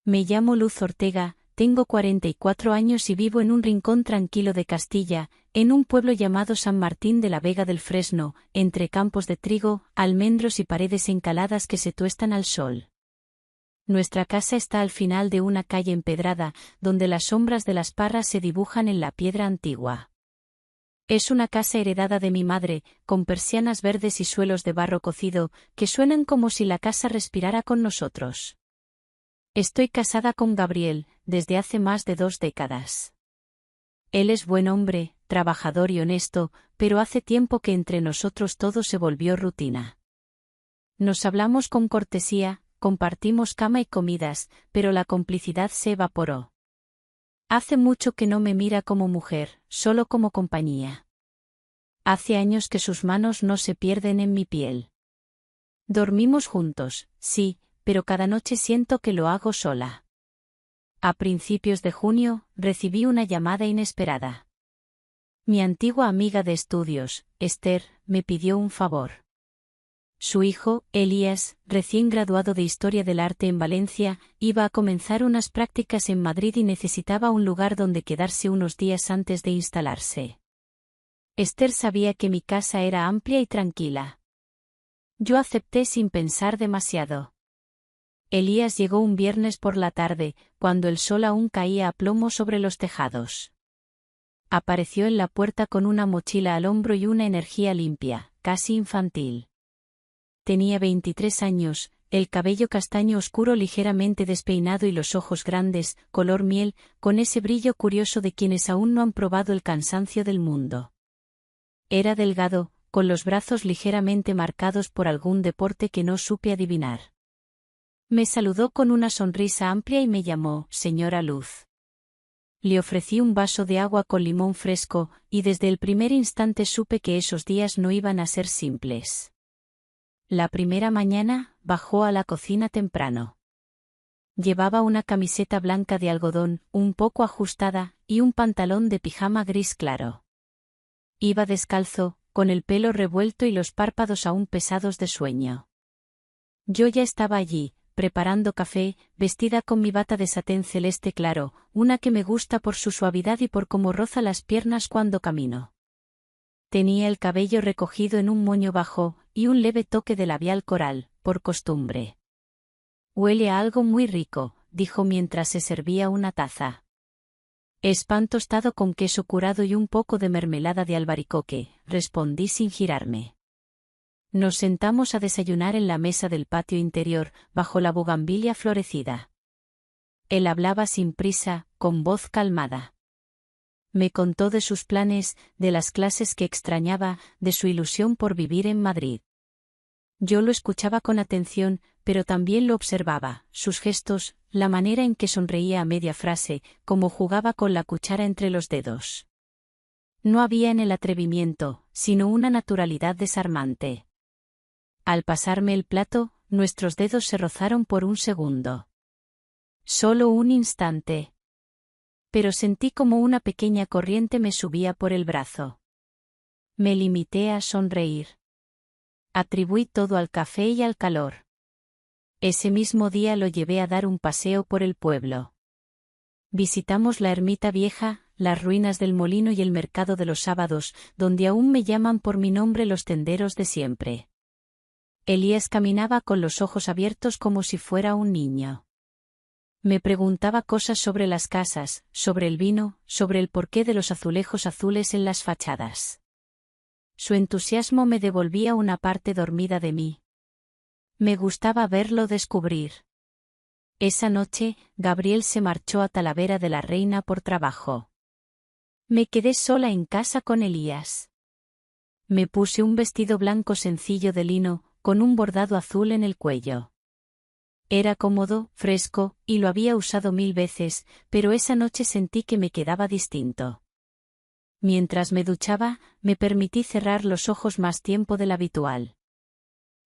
Me llamo Luz Ortega, tengo 44 años y vivo en un rincón tranquilo de Castilla, en un pueblo llamado San Martín de la Vega del Fresno, entre campos de trigo, almendros y paredes encaladas que se tuestan al sol. Nuestra casa está al final de una calle empedrada, donde las sombras de las parras se dibujan en la piedra antigua. Es una casa heredada de mi madre, con persianas verdes y suelos de barro cocido, que suenan como si la casa respirara con nosotros. Estoy casada con Gabriel, desde hace más de 2 décadas. Él es buen hombre, trabajador y honesto, pero hace tiempo que entre nosotros todo se volvió rutina. Nos hablamos con cortesía, compartimos cama y comidas, pero la complicidad se evaporó. Hace mucho que no me mira como mujer, solo como compañía. Hace años que sus manos no se pierden en mi piel. Dormimos juntos, sí, pero cada noche siento que lo hago sola. A principios de junio, recibí una llamada inesperada. Mi antigua amiga de estudios, Esther, me pidió un favor. Su hijo, Elías, recién graduado de Historia del Arte en Valencia, iba a comenzar unas prácticas en Madrid y necesitaba un lugar donde quedarse unos días antes de instalarse. Esther sabía que mi casa era amplia y tranquila. Yo acepté sin pensar demasiado. Elías llegó un viernes por la tarde, cuando el sol aún caía a plomo sobre los tejados. Apareció en la puerta con una mochila al hombro y una energía limpia, casi infantil. Tenía 23 años, el cabello castaño oscuro ligeramente despeinado y los ojos grandes, color miel, con ese brillo curioso de quienes aún no han probado el cansancio del mundo. Era delgado, con los brazos ligeramente marcados por algún deporte que no supe adivinar. Me saludó con una sonrisa amplia y me llamó, señora Luz. Le ofrecí un vaso de agua con limón fresco, y desde el primer instante supe que esos días no iban a ser simples. La primera mañana, bajó a la cocina temprano. Llevaba una camiseta blanca de algodón, un poco ajustada, y un pantalón de pijama gris claro. Iba descalzo, con el pelo revuelto y los párpados aún pesados de sueño. Yo ya estaba allí, preparando café, vestida con mi bata de satén celeste claro, una que me gusta por su suavidad y por cómo roza las piernas cuando camino. Tenía el cabello recogido en un moño bajo, y un leve toque de labial coral, por costumbre. Huele a algo muy rico, dijo mientras se servía una taza. Es pan tostado con queso curado y un poco de mermelada de albaricoque, respondí sin girarme. Nos sentamos a desayunar en la mesa del patio interior, bajo la bugambilia florecida. Él hablaba sin prisa, con voz calmada. Me contó de sus planes, de las clases que extrañaba, de su ilusión por vivir en Madrid. Yo lo escuchaba con atención, pero también lo observaba, sus gestos, la manera en que sonreía a media frase, cómo jugaba con la cuchara entre los dedos. No había en el atrevimiento, sino una naturalidad desarmante. Al pasarme el plato, nuestros dedos se rozaron por un segundo. Solo un instante. Pero sentí como una pequeña corriente me subía por el brazo. Me limité a sonreír. Atribuí todo al café y al calor. Ese mismo día lo llevé a dar un paseo por el pueblo. Visitamos la ermita vieja, las ruinas del molino y el mercado de los sábados, donde aún me llaman por mi nombre los tenderos de siempre. Elías caminaba con los ojos abiertos como si fuera un niño. Me preguntaba cosas sobre las casas, sobre el vino, sobre el porqué de los azulejos azules en las fachadas. Su entusiasmo me devolvía una parte dormida de mí. Me gustaba verlo descubrir. Esa noche, Gabriel se marchó a Talavera de la Reina por trabajo. Me quedé sola en casa con Elías. Me puse un vestido blanco sencillo de lino, con un bordado azul en el cuello. Era cómodo, fresco, y lo había usado 1000 veces, pero esa noche sentí que me quedaba distinto. Mientras me duchaba, me permití cerrar los ojos más tiempo del habitual.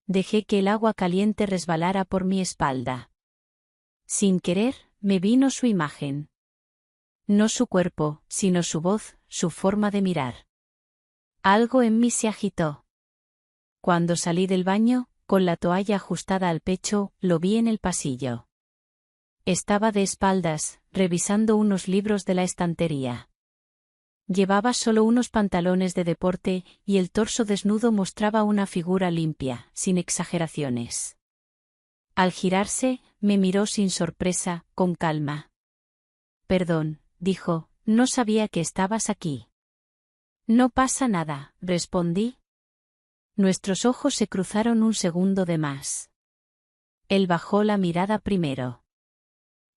Dejé que el agua caliente resbalara por mi espalda. Sin querer, me vino su imagen. No su cuerpo, sino su voz, su forma de mirar. Algo en mí se agitó. Cuando salí del baño, con la toalla ajustada al pecho, lo vi en el pasillo. Estaba de espaldas, revisando unos libros de la estantería. Llevaba solo unos pantalones de deporte, y el torso desnudo mostraba una figura limpia, sin exageraciones. Al girarse, me miró sin sorpresa, con calma. «Perdón», dijo, «no sabía que estabas aquí». «No pasa nada», respondí. Nuestros ojos se cruzaron un segundo de más. Él bajó la mirada primero.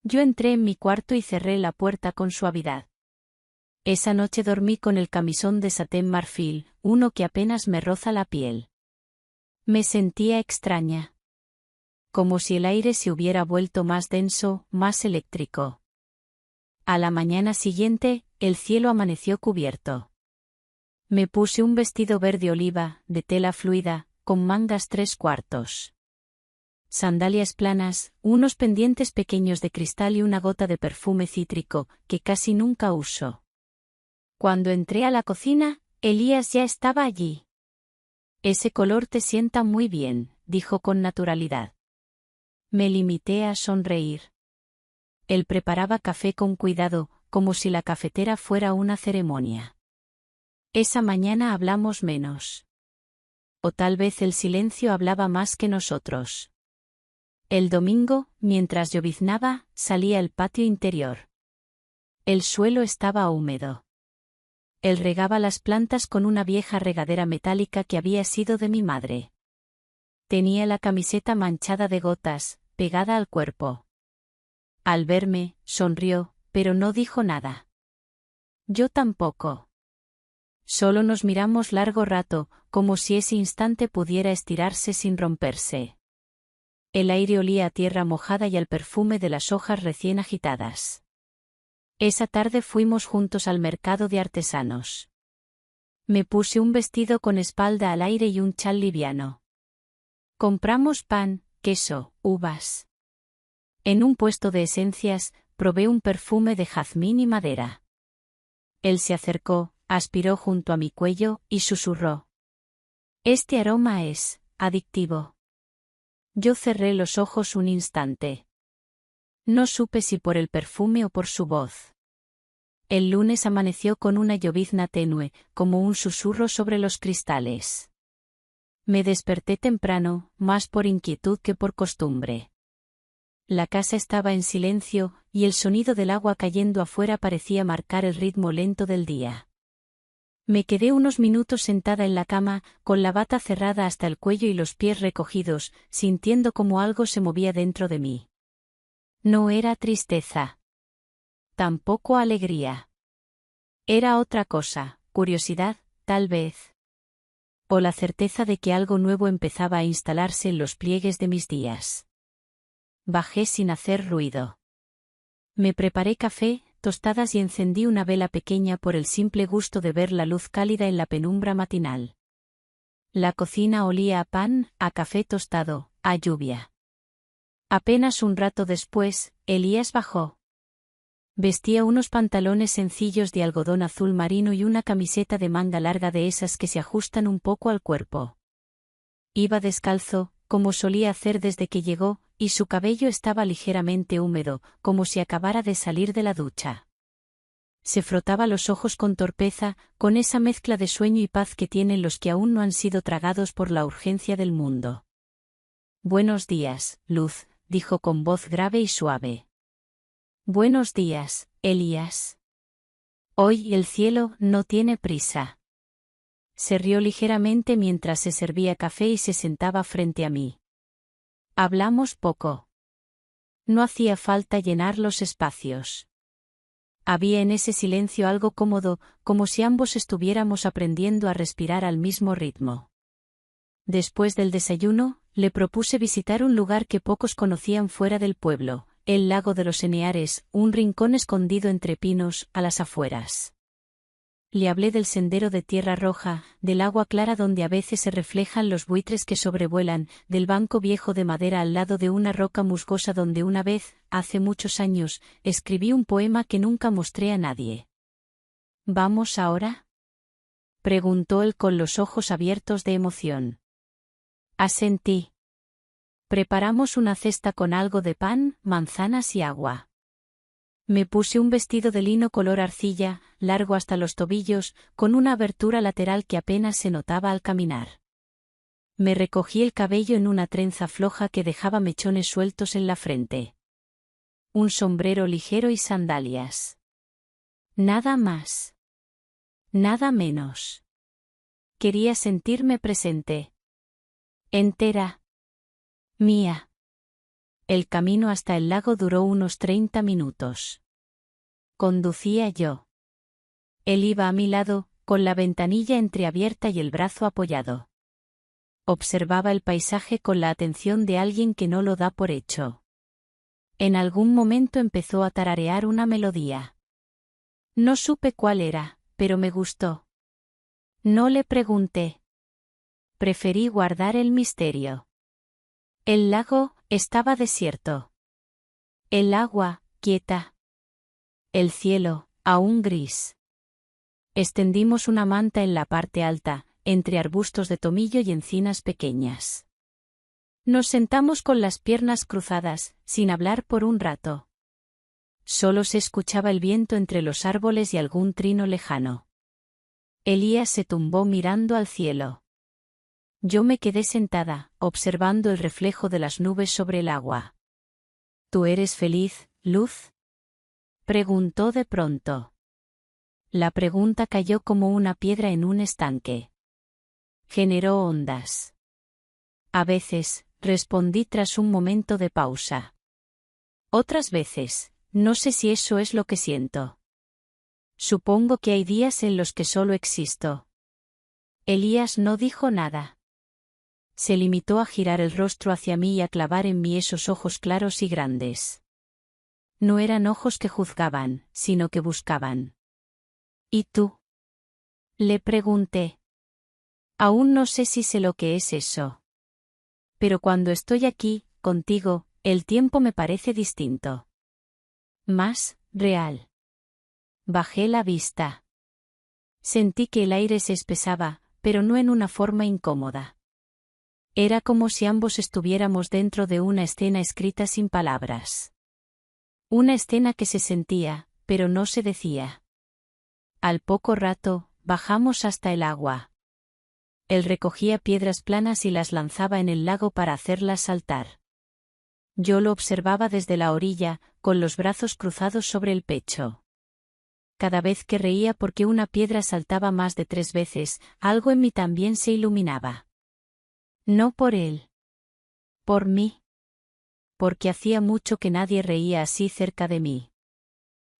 Yo entré en mi cuarto y cerré la puerta con suavidad. Esa noche dormí con el camisón de satén marfil, uno que apenas me roza la piel. Me sentía extraña. Como si el aire se hubiera vuelto más denso, más eléctrico. A la mañana siguiente, el cielo amaneció cubierto. Me puse un vestido verde oliva, de tela fluida, con mangas 3/4. Sandalias planas, unos pendientes pequeños de cristal y una gota de perfume cítrico, que casi nunca uso. Cuando entré a la cocina, Elías ya estaba allí. «Ese color te sienta muy bien», dijo con naturalidad. Me limité a sonreír. Él preparaba café con cuidado, como si la cafetera fuera una ceremonia. Esa mañana hablamos menos. O tal vez el silencio hablaba más que nosotros. El domingo, mientras lloviznaba, salí al patio interior. El suelo estaba húmedo. Él regaba las plantas con una vieja regadera metálica que había sido de mi madre. Tenía la camiseta manchada de gotas, pegada al cuerpo. Al verme, sonrió, pero no dijo nada. Yo tampoco. Solo nos miramos largo rato, como si ese instante pudiera estirarse sin romperse. El aire olía a tierra mojada y al perfume de las hojas recién agitadas. Esa tarde fuimos juntos al mercado de artesanos. Me puse un vestido con espalda al aire y un chal liviano. Compramos pan, queso, uvas. En un puesto de esencias, probé un perfume de jazmín y madera. Él se acercó, aspiró junto a mi cuello, y susurró. «Este aroma es adictivo». Yo cerré los ojos un instante. No supe si por el perfume o por su voz. El lunes amaneció con una llovizna tenue, como un susurro sobre los cristales. Me desperté temprano, más por inquietud que por costumbre. La casa estaba en silencio, y el sonido del agua cayendo afuera parecía marcar el ritmo lento del día. Me quedé unos minutos sentada en la cama, con la bata cerrada hasta el cuello y los pies recogidos, sintiendo como algo se movía dentro de mí. No era tristeza. Tampoco alegría. Era otra cosa, curiosidad, tal vez. O la certeza de que algo nuevo empezaba a instalarse en los pliegues de mis días. Bajé sin hacer ruido. Me preparé café, tostadas y encendí una vela pequeña por el simple gusto de ver la luz cálida en la penumbra matinal. La cocina olía a pan, a café tostado, a lluvia. Apenas un rato después, Elías bajó. Vestía unos pantalones sencillos de algodón azul marino y una camiseta de manga larga de esas que se ajustan un poco al cuerpo. Iba descalzo, como solía hacer desde que llegó, y su cabello estaba ligeramente húmedo, como si acabara de salir de la ducha. Se frotaba los ojos con torpeza, con esa mezcla de sueño y paz que tienen los que aún no han sido tragados por la urgencia del mundo. «Buenos días, Luz», dijo con voz grave y suave. «Buenos días, Elías. Hoy el cielo no tiene prisa». Se rió ligeramente mientras se servía café y se sentaba frente a mí. Hablamos poco. No hacía falta llenar los espacios. Había en ese silencio algo cómodo, como si ambos estuviéramos aprendiendo a respirar al mismo ritmo. Después del desayuno, le propuse visitar un lugar que pocos conocían fuera del pueblo, el lago de los Eneares, un rincón escondido entre pinos, a las afueras. Le hablé del sendero de tierra roja, del agua clara donde a veces se reflejan los buitres que sobrevuelan, del banco viejo de madera al lado de una roca musgosa donde una vez, hace muchos años, escribí un poema que nunca mostré a nadie. «¿Vamos ahora?», preguntó él con los ojos abiertos de emoción. Asentí. Preparamos una cesta con algo de pan, manzanas y agua. Me puse un vestido de lino color arcilla, largo hasta los tobillos, con una abertura lateral que apenas se notaba al caminar. Me recogí el cabello en una trenza floja que dejaba mechones sueltos en la frente. Un sombrero ligero y sandalias. Nada más. Nada menos. Quería sentirme presente. Entera. Mía. El camino hasta el lago duró unos 30 minutos. Conducía yo. Él iba a mi lado, con la ventanilla entreabierta y el brazo apoyado. Observaba el paisaje con la atención de alguien que no lo da por hecho. En algún momento empezó a tararear una melodía. No supe cuál era, pero me gustó. No le pregunté. Preferí guardar el misterio. El lago estaba desierto. El agua, quieta. El cielo, aún gris. Extendimos una manta en la parte alta, entre arbustos de tomillo y encinas pequeñas. Nos sentamos con las piernas cruzadas, sin hablar por un rato. Solo se escuchaba el viento entre los árboles y algún trino lejano. Elías se tumbó mirando al cielo. Yo me quedé sentada, observando el reflejo de las nubes sobre el agua. ¿Tú eres feliz, Luz? Preguntó de pronto. La pregunta cayó como una piedra en un estanque. Generó ondas. A veces, respondí tras un momento de pausa. Otras veces, no sé si eso es lo que siento. Supongo que hay días en los que solo existo. Elías no dijo nada. Se limitó a girar el rostro hacia mí y a clavar en mí esos ojos claros y grandes. No eran ojos que juzgaban, sino que buscaban. ¿Y tú? Le pregunté. Aún no sé si sé lo que es eso. Pero cuando estoy aquí, contigo, el tiempo me parece distinto. Más real. Bajé la vista. Sentí que el aire se espesaba, pero no en una forma incómoda. Era como si ambos estuviéramos dentro de una escena escrita sin palabras. Una escena que se sentía, pero no se decía. Al poco rato, bajamos hasta el agua. Él recogía piedras planas y las lanzaba en el lago para hacerlas saltar. Yo lo observaba desde la orilla, con los brazos cruzados sobre el pecho. Cada vez que reía porque una piedra saltaba más de 3 veces, algo en mí también se iluminaba. No por él. Por mí. Porque hacía mucho que nadie reía así cerca de mí.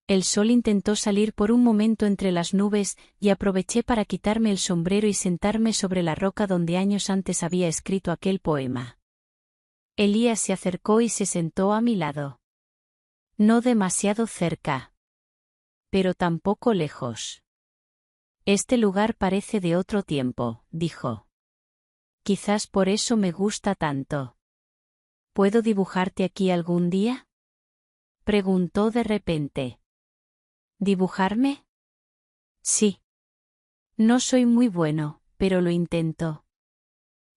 El sol intentó salir por un momento entre las nubes, y aproveché para quitarme el sombrero y sentarme sobre la roca donde años antes había escrito aquel poema. Elías se acercó y se sentó a mi lado. No demasiado cerca. Pero tampoco lejos. Este lugar parece de otro tiempo, dijo. Quizás por eso me gusta tanto. ¿Puedo dibujarte aquí algún día? Preguntó de repente. ¿Dibujarme? Sí. No soy muy bueno, pero lo intento.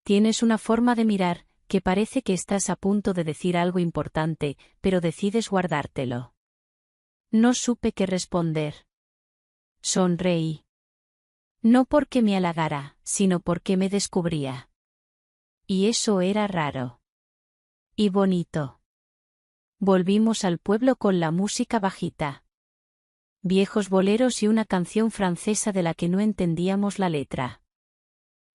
Tienes una forma de mirar, que parece que estás a punto de decir algo importante, pero decides guardártelo. No supe qué responder. Sonreí. No porque me halagara, sino porque me descubría. Y eso era raro. Y bonito. Volvimos al pueblo con la música bajita. Viejos boleros y una canción francesa de la que no entendíamos la letra.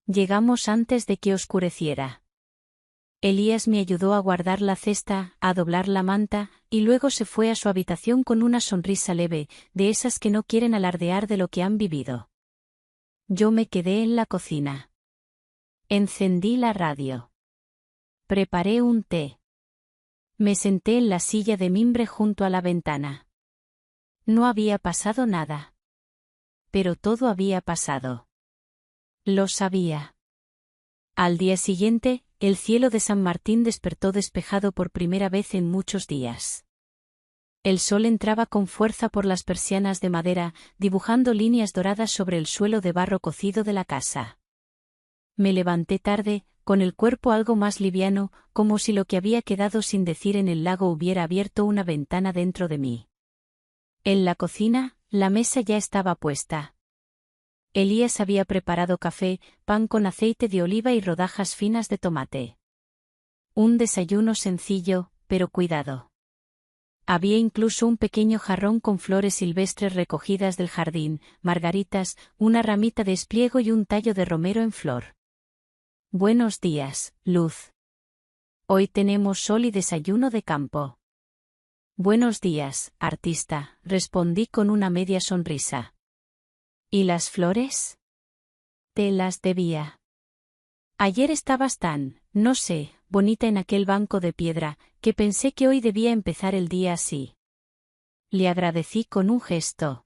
Llegamos antes de que oscureciera. Elías me ayudó a guardar la cesta, a doblar la manta, y luego se fue a su habitación con una sonrisa leve, de esas que no quieren alardear de lo que han vivido. Yo me quedé en la cocina. Encendí la radio. Preparé un té. Me senté en la silla de mimbre junto a la ventana. No había pasado nada. Pero todo había pasado. Lo sabía. Al día siguiente, el cielo de San Martín despertó despejado por primera vez en muchos días. El sol entraba con fuerza por las persianas de madera, dibujando líneas doradas sobre el suelo de barro cocido de la casa. Me levanté tarde, con el cuerpo algo más liviano, como si lo que había quedado sin decir en el lago hubiera abierto una ventana dentro de mí. En la cocina, la mesa ya estaba puesta. Elías había preparado café, pan con aceite de oliva y rodajas finas de tomate. Un desayuno sencillo, pero cuidado. Había incluso un pequeño jarrón con flores silvestres recogidas del jardín, margaritas, una ramita de espliego y un tallo de romero en flor. Buenos días, Luz. Hoy tenemos sol y desayuno de campo. Buenos días, artista, respondí con una media sonrisa. ¿Y las flores? Te las debía. Ayer estabas tan, no sé, bonita en aquel banco de piedra, que pensé que hoy debía empezar el día así. Le agradecí con un gesto.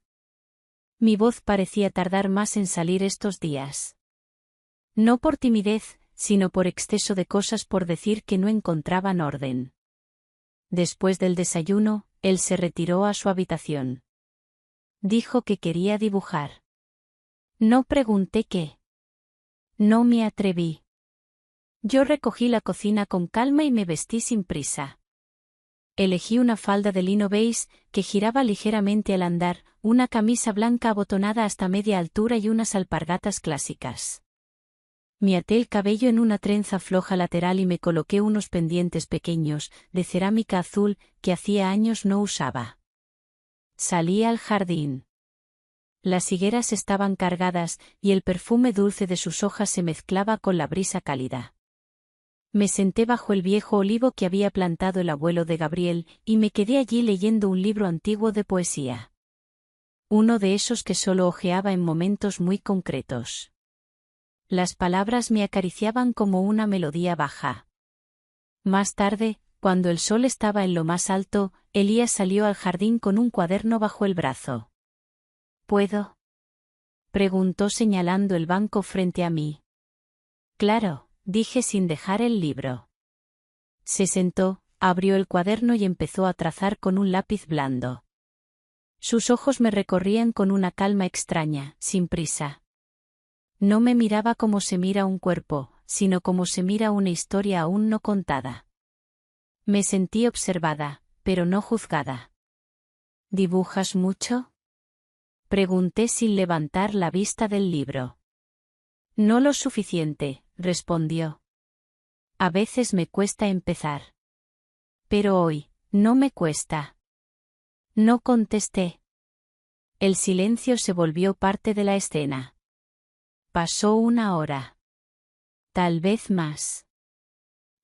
Mi voz parecía tardar más en salir estos días. No por timidez, sino por exceso de cosas por decir que no encontraban orden. Después del desayuno, él se retiró a su habitación. Dijo que quería dibujar. No pregunté qué. No me atreví. Yo recogí la cocina con calma y me vestí sin prisa. Elegí una falda de lino beige, que giraba ligeramente al andar, una camisa blanca abotonada hasta media altura y unas alpargatas clásicas. Me até el cabello en una trenza floja lateral y me coloqué unos pendientes pequeños, de cerámica azul, que hacía años no usaba. Salí al jardín. Las higueras estaban cargadas, y el perfume dulce de sus hojas se mezclaba con la brisa cálida. Me senté bajo el viejo olivo que había plantado el abuelo de Gabriel, y me quedé allí leyendo un libro antiguo de poesía. Uno de esos que solo hojeaba en momentos muy concretos. Las palabras me acariciaban como una melodía baja. Más tarde, cuando el sol estaba en lo más alto, Elías salió al jardín con un cuaderno bajo el brazo. ¿Puedo? Preguntó señalando el banco frente a mí. Claro, dije sin dejar el libro. Se sentó, abrió el cuaderno y empezó a trazar con un lápiz blando. Sus ojos me recorrían con una calma extraña, sin prisa. No me miraba como se mira un cuerpo, sino como se mira una historia aún no contada. Me sentí observada, pero no juzgada. ¿Dibujas mucho? Pregunté sin levantar la vista del libro. No lo suficiente, respondió. A veces me cuesta empezar. Pero hoy, no me cuesta. No contesté. El silencio se volvió parte de la escena. Pasó una hora. Tal vez más.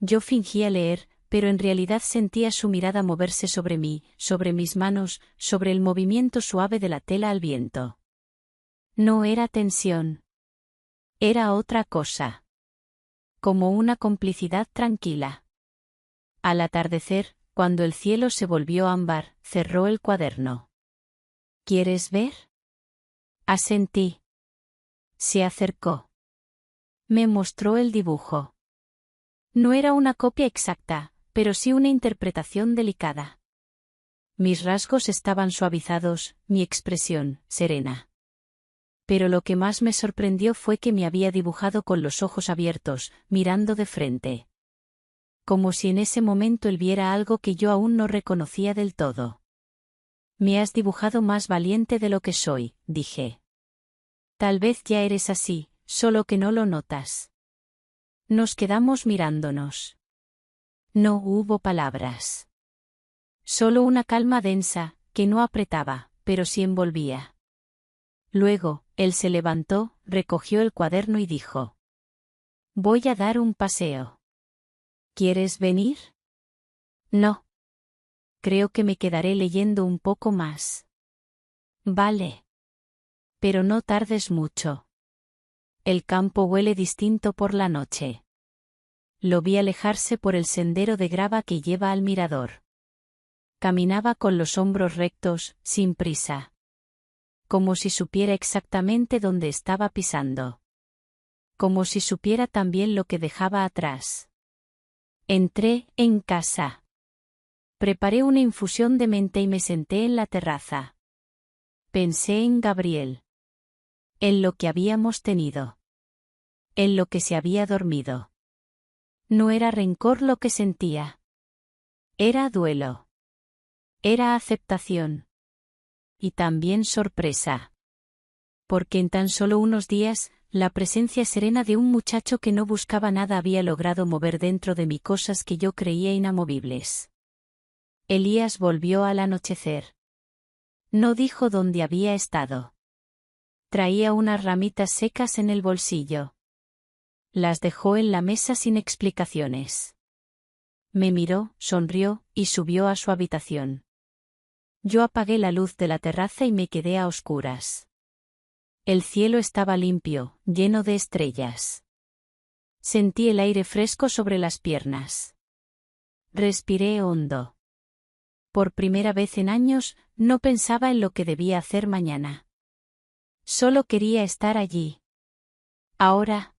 Yo fingía leer, pero en realidad sentía su mirada moverse sobre mí, sobre mis manos, sobre el movimiento suave de la tela al viento. No era tensión. Era otra cosa. Como una complicidad tranquila. Al atardecer, cuando el cielo se volvió ámbar, cerró el cuaderno. ¿Quieres ver? Asentí. Se acercó. Me mostró el dibujo. No era una copia exacta, pero sí una interpretación delicada. Mis rasgos estaban suavizados, mi expresión, serena. Pero lo que más me sorprendió fue que me había dibujado con los ojos abiertos, mirando de frente. Como si en ese momento él viera algo que yo aún no reconocía del todo. Me has dibujado más valiente de lo que soy, dije. Tal vez ya eres así, solo que no lo notas. Nos quedamos mirándonos. No hubo palabras. Solo una calma densa, que no apretaba, pero sí envolvía. Luego, él se levantó, recogió el cuaderno y dijo: Voy a dar un paseo. ¿Quieres venir? No. Creo que me quedaré leyendo un poco más. Vale. Pero no tardes mucho. El campo huele distinto por la noche. Lo vi alejarse por el sendero de grava que lleva al mirador. Caminaba con los hombros rectos, sin prisa. Como si supiera exactamente dónde estaba pisando. Como si supiera también lo que dejaba atrás. Entré en casa. Preparé una infusión de menta y me senté en la terraza. Pensé en Gabriel. En lo que habíamos tenido. En lo que se había dormido. No era rencor lo que sentía. Era duelo. Era aceptación. Y también sorpresa. Porque en tan solo unos días, la presencia serena de un muchacho que no buscaba nada había logrado mover dentro de mí cosas que yo creía inamovibles. Elías volvió al anochecer. No dijo dónde había estado. Traía unas ramitas secas en el bolsillo. Las dejó en la mesa sin explicaciones. Me miró, sonrió, y subió a su habitación. Yo apagué la luz de la terraza y me quedé a oscuras. El cielo estaba limpio, lleno de estrellas. Sentí el aire fresco sobre las piernas. Respiré hondo. Por primera vez en años, no pensaba en lo que debía hacer mañana. Solo quería estar allí. Ahora.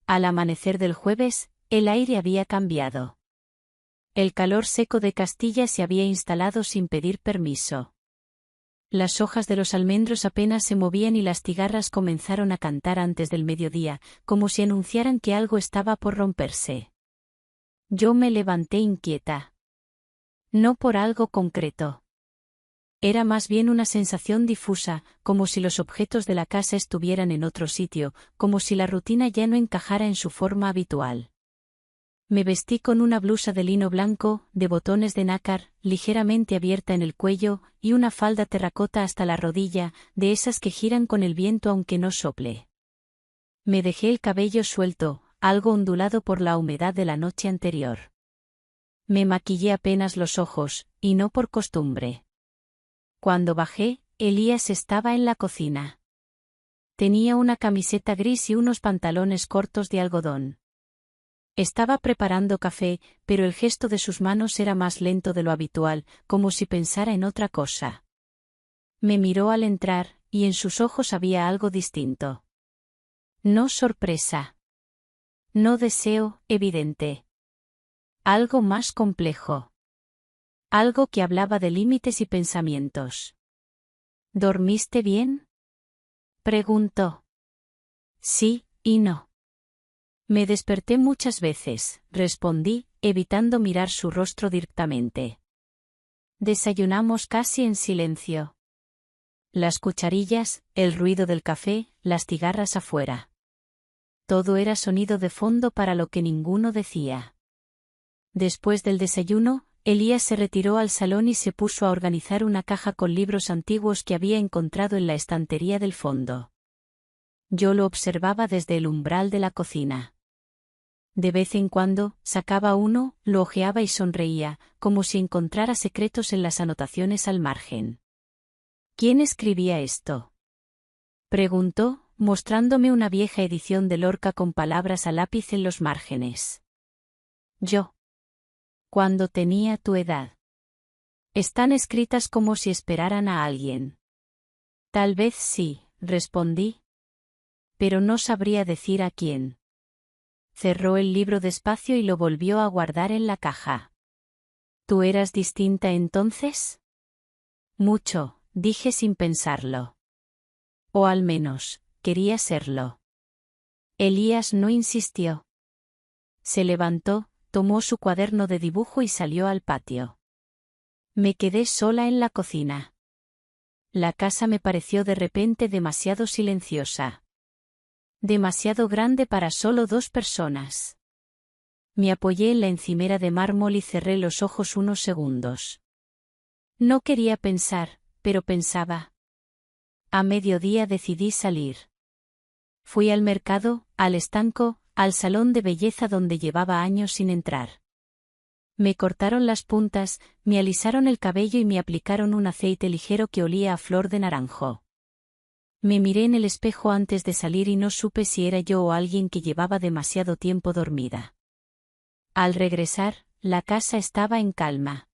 Al amanecer del jueves, el aire había cambiado. El calor seco de Castilla se había instalado sin pedir permiso. Las hojas de los almendros apenas se movían y las cigarras comenzaron a cantar antes del mediodía, como si anunciaran que algo estaba por romperse. Yo me levanté inquieta. No por algo concreto. Era más bien una sensación difusa, como si los objetos de la casa estuvieran en otro sitio, como si la rutina ya no encajara en su forma habitual. Me vestí con una blusa de lino blanco, de botones de nácar, ligeramente abierta en el cuello, y una falda terracota hasta la rodilla, de esas que giran con el viento aunque no sople. Me dejé el cabello suelto, algo ondulado por la humedad de la noche anterior. Me maquillé apenas los ojos, y no por costumbre. Cuando bajé, Elías estaba en la cocina. Tenía una camiseta gris y unos pantalones cortos de algodón. Estaba preparando café, pero el gesto de sus manos era más lento de lo habitual, como si pensara en otra cosa. Me miró al entrar, y en sus ojos había algo distinto. No sorpresa. No deseo, evidente. Algo más complejo. Algo que hablaba de límites y pensamientos. ¿Dormiste bien?, preguntó. Sí, y no. Me desperté muchas veces, respondí, evitando mirar su rostro directamente. Desayunamos casi en silencio. Las cucharillas, el ruido del café, las cigarras afuera. Todo era sonido de fondo para lo que ninguno decía. Después del desayuno, Elías se retiró al salón y se puso a organizar una caja con libros antiguos que había encontrado en la estantería del fondo. Yo lo observaba desde el umbral de la cocina. De vez en cuando, sacaba uno, lo hojeaba y sonreía, como si encontrara secretos en las anotaciones al margen. ¿Quién escribía esto?, preguntó, mostrándome una vieja edición de Lorca con palabras a lápiz en los márgenes. Yo. Cuando tenía tu edad. Están escritas como si esperaran a alguien. Tal vez sí, respondí. Pero no sabría decir a quién. Cerró el libro despacio y lo volvió a guardar en la caja. ¿Tú eras distinta entonces? Mucho, dije sin pensarlo. O al menos, quería serlo. Elías no insistió. Se levantó, tomó su cuaderno de dibujo y salió al patio. Me quedé sola en la cocina. La casa me pareció de repente demasiado silenciosa. Demasiado grande para solo 2 personas. Me apoyé en la encimera de mármol y cerré los ojos unos segundos. No quería pensar, pero pensaba. A mediodía decidí salir. Fui al mercado, al estanco, al salón de belleza donde llevaba años sin entrar. Me cortaron las puntas, me alisaron el cabello y me aplicaron un aceite ligero que olía a flor de naranjo. Me miré en el espejo antes de salir y no supe si era yo o alguien que llevaba demasiado tiempo dormida. Al regresar, la casa estaba en calma.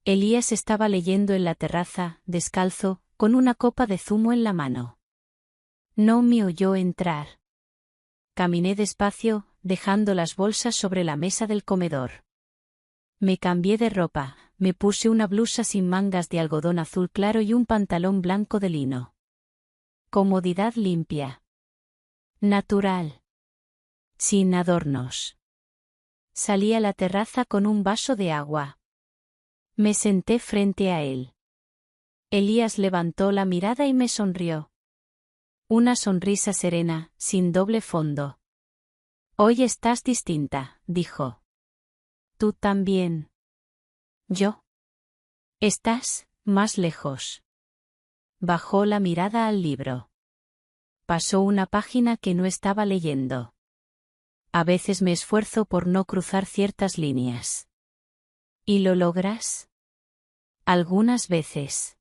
Elías estaba leyendo en la terraza, descalzo, con una copa de zumo en la mano. No me oyó entrar. Caminé despacio, dejando las bolsas sobre la mesa del comedor. Me cambié de ropa, me puse una blusa sin mangas de algodón azul claro y un pantalón blanco de lino. Comodidad limpia. Natural. Sin adornos. Salí a la terraza con un vaso de agua. Me senté frente a él. Elías levantó la mirada y me sonrió. Una sonrisa serena, sin doble fondo. Hoy estás distinta, dijo. Tú también. ¿Yo? Estás más lejos. Bajó la mirada al libro. Pasó una página que no estaba leyendo. A veces me esfuerzo por no cruzar ciertas líneas. ¿Y lo logras? Algunas veces.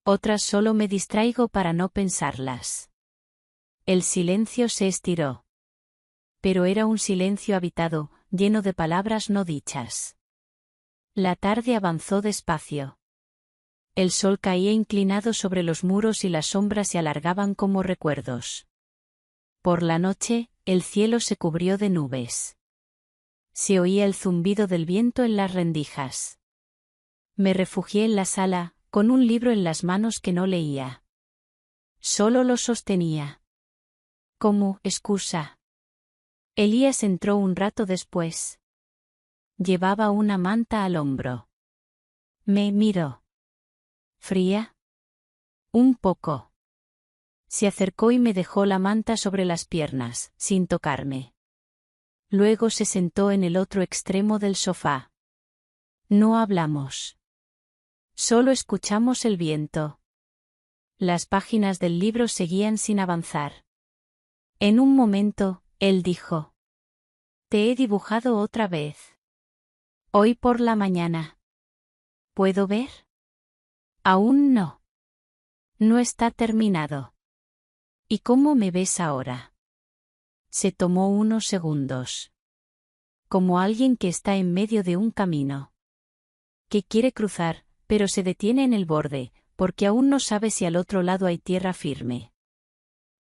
Otras solo me distraigo para no pensarlas. El silencio se estiró. Pero era un silencio habitado, lleno de palabras no dichas. La tarde avanzó despacio. El sol caía inclinado sobre los muros y las sombras se alargaban como recuerdos. Por la noche, el cielo se cubrió de nubes. Se oía el zumbido del viento en las rendijas. Me refugié en la sala, con un libro en las manos que no leía. Solo lo sostenía. Como excusa. Elías entró un rato después. Llevaba una manta al hombro. Me miró. ¿Fría? Un poco. Se acercó y me dejó la manta sobre las piernas, sin tocarme. Luego se sentó en el otro extremo del sofá. No hablamos. Solo escuchamos el viento. Las páginas del libro seguían sin avanzar. En un momento, él dijo: Te he dibujado otra vez. Hoy por la mañana. ¿Puedo ver? Aún no. No está terminado. ¿Y cómo me ves ahora? Se tomó unos segundos. Como alguien que está en medio de un camino. Que quiere cruzar, pero se detiene en el borde, porque aún no sabe si al otro lado hay tierra firme.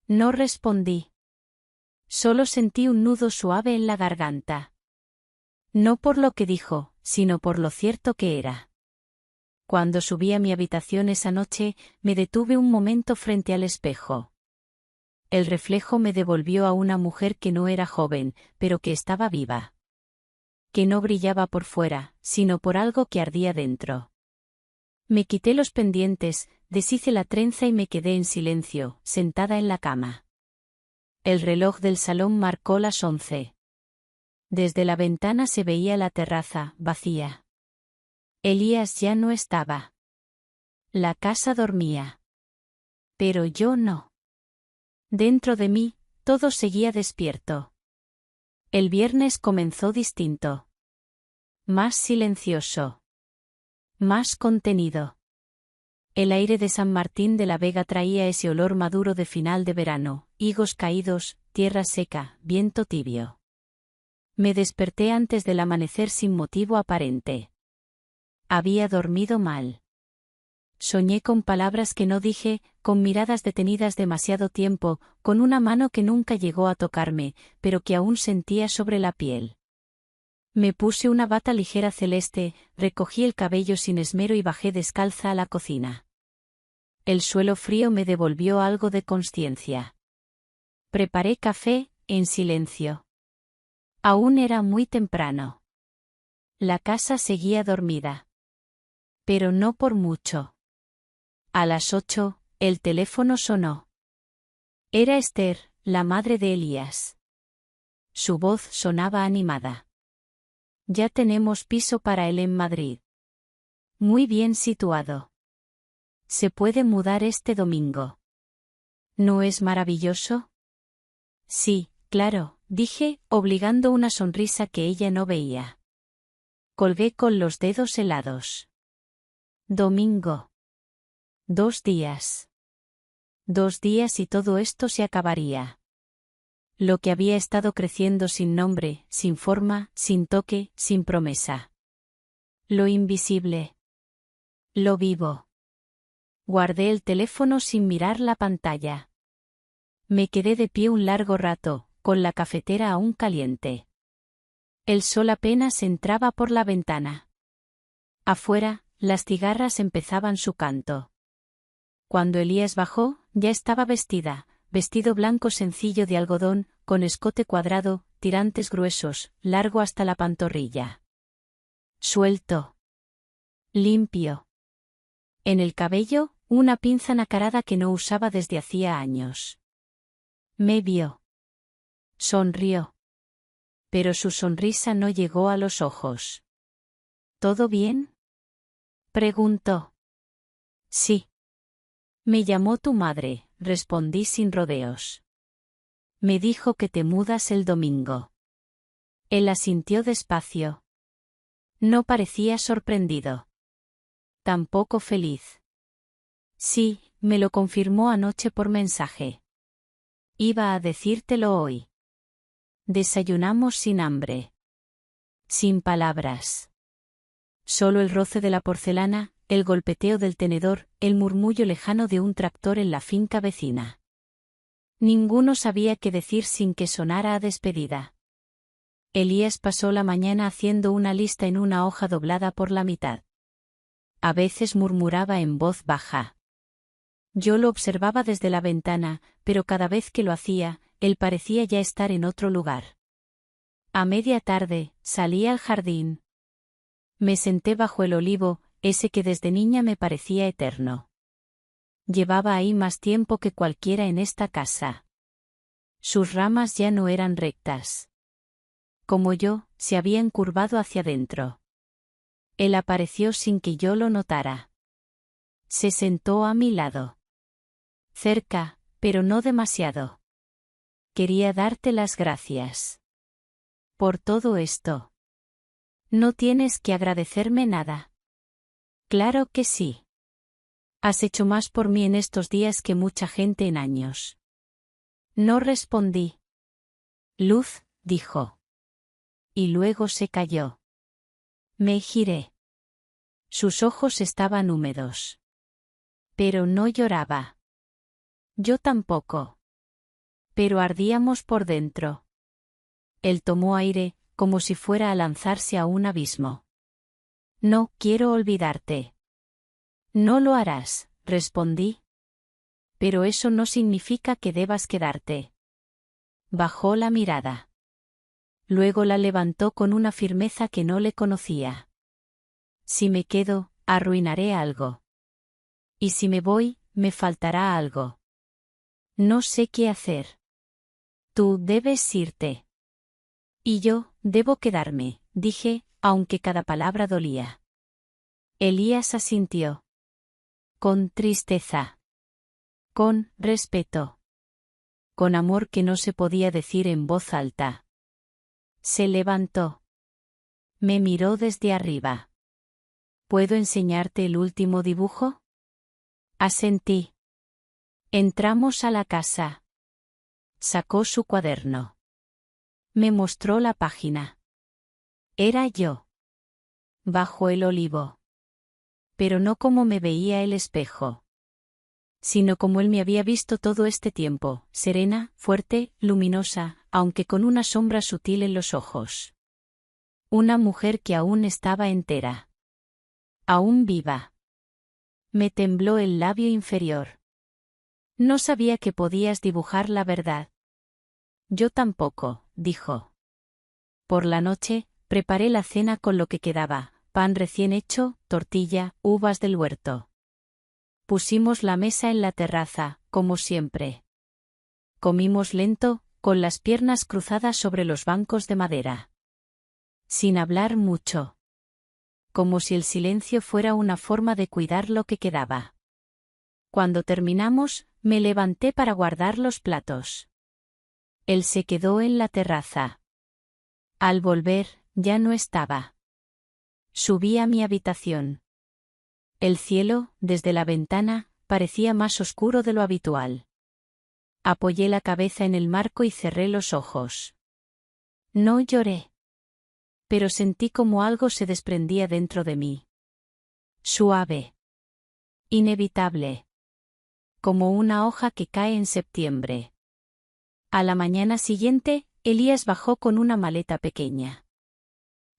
No respondí. Solo sentí un nudo suave en la garganta. No por lo que dijo, sino por lo cierto que era. Cuando subí a mi habitación esa noche, me detuve un momento frente al espejo. El reflejo me devolvió a una mujer que no era joven, pero que estaba viva. Que no brillaba por fuera, sino por algo que ardía dentro. Me quité los pendientes, deshice la trenza y me quedé en silencio, sentada en la cama. El reloj del salón marcó las 11. Desde la ventana se veía la terraza, vacía. Elías ya no estaba. La casa dormía. Pero yo no. Dentro de mí, todo seguía despierto. El viernes comenzó distinto. Más silencioso. Más contenido. El aire de San Martín de la Vega traía ese olor maduro de final de verano, higos caídos, tierra seca, viento tibio. Me desperté antes del amanecer sin motivo aparente. Había dormido mal. Soñé con palabras que no dije, con miradas detenidas demasiado tiempo, con una mano que nunca llegó a tocarme, pero que aún sentía sobre la piel. Me puse una bata ligera celeste, recogí el cabello sin esmero y bajé descalza a la cocina. El suelo frío me devolvió algo de consciencia. Preparé café, en silencio. Aún era muy temprano. La casa seguía dormida. Pero no por mucho. A las 8, el teléfono sonó. Era Esther, la madre de Elías. Su voz sonaba animada. Ya tenemos piso para él en Madrid. Muy bien situado. Se puede mudar este domingo. ¿No es maravilloso? Sí, claro, dije, obligando una sonrisa que ella no veía. Colgué con los dedos helados. Domingo. 2 días. 2 días y todo esto se acabaría. Lo que había estado creciendo sin nombre, sin forma, sin toque, sin promesa. Lo invisible. Lo vivo. Guardé el teléfono sin mirar la pantalla. Me quedé de pie un largo rato, con la cafetera aún caliente. El sol apenas entraba por la ventana. Afuera, las cigarras empezaban su canto. Cuando Elías bajó, ya estaba vestida, vestido blanco sencillo de algodón, con escote cuadrado, tirantes gruesos, largo hasta la pantorrilla. Suelto. Limpio. En el cabello, una pinza nacarada que no usaba desde hacía años. Me vio. Sonrió. Pero su sonrisa no llegó a los ojos. ¿Todo bien?, preguntó. Sí. Me llamó tu madre, respondí sin rodeos. Me dijo que te mudas el domingo. Él asintió despacio. No parecía sorprendido. Tampoco feliz. Sí, me lo confirmó anoche por mensaje. Iba a decírtelo hoy. Desayunamos sin hambre. Sin palabras. Solo el roce de la porcelana, el golpeteo del tenedor, el murmullo lejano de un tractor en la finca vecina. Ninguno sabía qué decir sin que sonara a despedida. Elías pasó la mañana haciendo una lista en una hoja doblada por la mitad. A veces murmuraba en voz baja. Yo lo observaba desde la ventana, pero cada vez que lo hacía, él parecía ya estar en otro lugar. A media tarde, salí al jardín. Me senté bajo el olivo, ese que desde niña me parecía eterno. Llevaba ahí más tiempo que cualquiera en esta casa. Sus ramas ya no eran rectas. Como yo, se habían curvado hacia adentro. Él apareció sin que yo lo notara. Se sentó a mi lado. Cerca, pero no demasiado. Quería darte las gracias. Por todo esto. No tienes que agradecerme nada. Claro que sí. Has hecho más por mí en estos días que mucha gente en años. No respondí. Luz, dijo. Y luego se calló. Me giré. Sus ojos estaban húmedos. Pero no lloraba. Yo tampoco. Pero ardíamos por dentro. Él tomó aire, como si fuera a lanzarse a un abismo. No quiero olvidarte. No lo harás, respondí. Pero eso no significa que debas quedarte. Bajó la mirada. Luego la levantó con una firmeza que no le conocía. Si me quedo, arruinaré algo. Y si me voy, me faltará algo. No sé qué hacer. Tú debes irte. Y yo, debo quedarme, dije, aunque cada palabra dolía. Elías asintió. Con tristeza. Con respeto. Con amor que no se podía decir en voz alta. Se levantó. Me miró desde arriba. ¿Puedo enseñarte el último dibujo? Asentí. Entramos a la casa. Sacó su cuaderno. Me mostró la página. Era yo. Bajo el olivo. Pero no como me veía el espejo. Sino como él me había visto todo este tiempo, serena, fuerte, luminosa, aunque con una sombra sutil en los ojos. Una mujer que aún estaba entera. Aún viva. Me tembló el labio inferior. No sabía que podías dibujar la verdad. Yo tampoco, dijo. Por la noche, preparé la cena con lo que quedaba, pan recién hecho, tortilla, uvas del huerto. Pusimos la mesa en la terraza, como siempre. Comimos lento, con las piernas cruzadas sobre los bancos de madera. Sin hablar mucho. Como si el silencio fuera una forma de cuidar lo que quedaba. Cuando terminamos, me levanté para guardar los platos. Él se quedó en la terraza. Al volver, ya no estaba. Subí a mi habitación. El cielo, desde la ventana, parecía más oscuro de lo habitual. Apoyé la cabeza en el marco y cerré los ojos. No lloré. Pero sentí como algo se desprendía dentro de mí. Suave. Inevitable. Como una hoja que cae en septiembre. A la mañana siguiente, Elías bajó con una maleta pequeña.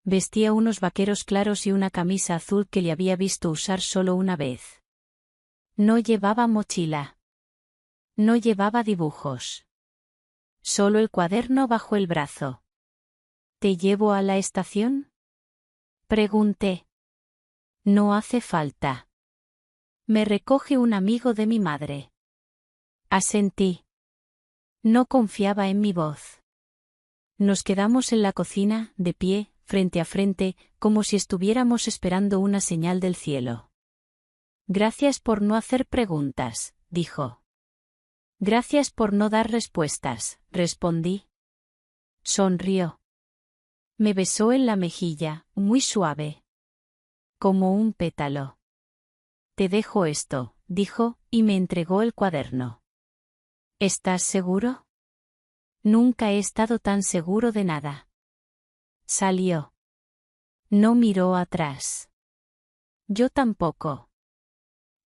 Vestía unos vaqueros claros y una camisa azul que le había visto usar solo una vez. No llevaba mochila. No llevaba dibujos. Solo el cuaderno bajo el brazo. ¿Te llevo a la estación? Pregunté. No hace falta. Me recoge un amigo de mi madre. Asentí. No confiaba en mi voz. Nos quedamos en la cocina, de pie, frente a frente, como si estuviéramos esperando una señal del cielo. Gracias por no hacer preguntas, dijo. Gracias por no dar respuestas, respondí. Sonrió. Me besó en la mejilla, muy suave. Como un pétalo. Te dejo esto, dijo, y me entregó el cuaderno. ¿Estás seguro? Nunca he estado tan seguro de nada. Salió. No miró atrás. Yo tampoco.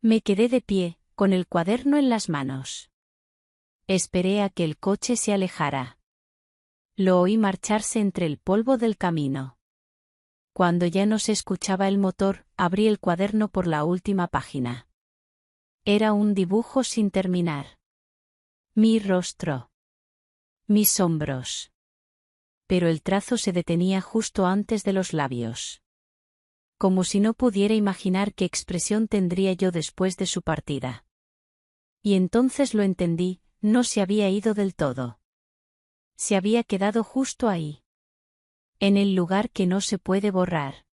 Me quedé de pie, con el cuaderno en las manos. Esperé a que el coche se alejara. Lo oí marcharse entre el polvo del camino. Cuando ya no se escuchaba el motor, abrí el cuaderno por la última página. Era un dibujo sin terminar. Mi rostro. Mis hombros. Pero el trazo se detenía justo antes de los labios. Como si no pudiera imaginar qué expresión tendría yo después de su partida. Y entonces lo entendí, no se había ido del todo. Se había quedado justo ahí. En el lugar que no se puede borrar.